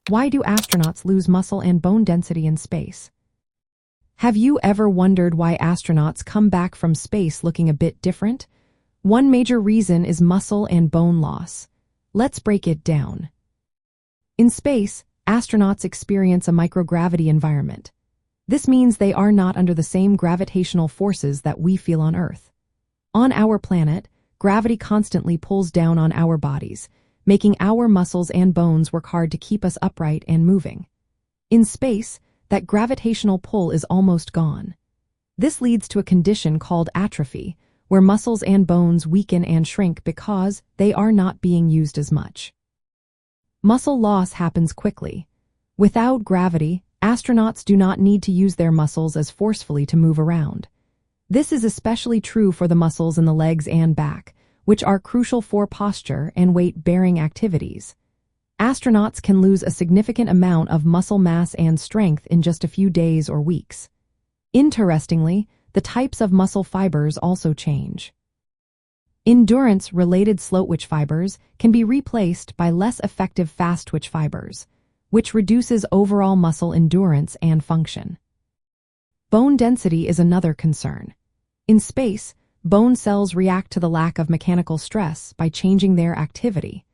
Why do astronauts lose muscle and bone density in space? Have you ever wondered why astronauts come back from space looking a bit different? One major reason is muscle and bone loss. Let's break it down. In space, astronauts experience a microgravity environment. This means they are not under the same gravitational forces that we feel on Earth. On our planet, gravity constantly pulls down on our bodies, making our muscles and bones work hard to keep us upright and moving. In space, that gravitational pull is almost gone. This leads to a condition called atrophy, where muscles and bones weaken and shrink because they are not being used as much. Muscle loss happens quickly. Without gravity, astronauts do not need to use their muscles as forcefully to move around. This is especially true for the muscles in the legs and back, which are crucial for posture and weight-bearing activities. Astronauts can lose a significant amount of muscle mass and strength in just a few days or weeks. Interestingly, the types of muscle fibers also change. Endurance-related slow-twitch fibers can be replaced by less effective fast-twitch fibers, which reduces overall muscle endurance and function. Bone density is another concern. In space, bone cells react to the lack of mechanical stress by changing their activity.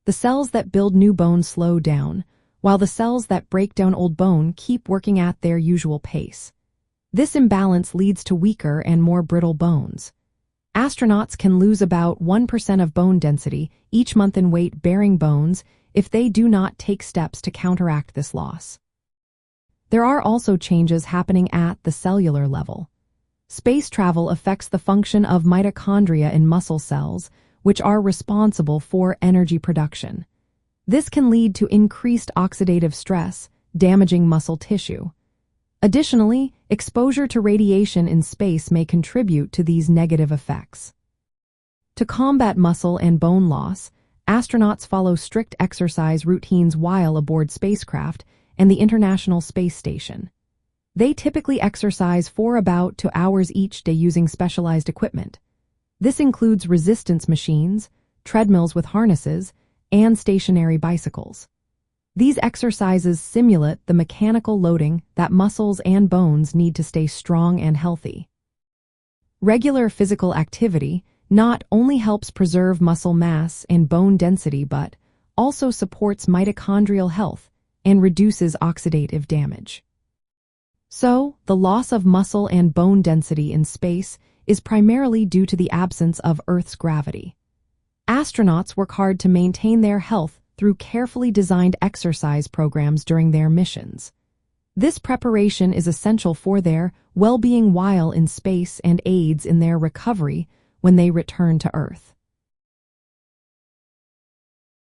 The cells that build new bone slow down, while the cells that break down old bone keep working at their usual pace. This imbalance leads to weaker and more brittle bones. Astronauts can lose about 1% of bone density each month in weight-bearing bones if they do not take steps to counteract this loss. There are also changes happening at the cellular level. Space travel affects the function of mitochondria in muscle cells, which are responsible for energy production. This can lead to increased oxidative stress, damaging muscle tissue. Additionally, exposure to radiation in space may contribute to these negative effects. To combat muscle and bone loss, astronauts follow strict exercise routines while aboard spacecraft and the International Space Station. They typically exercise for about 2 hours each day using specialized equipment. This includes resistance machines, treadmills with harnesses, and stationary bicycles. These exercises simulate the mechanical loading that muscles and bones need to stay strong and healthy. Regular physical activity not only helps preserve muscle mass and bone density but also supports mitochondrial health and reduces oxidative damage. So, the loss of muscle and bone density in space is primarily due to the absence of Earth's gravity. Astronauts work hard to maintain their health through carefully designed exercise programs during their missions. This preparation is essential for their well-being while in space and aids in their recovery when they return to Earth.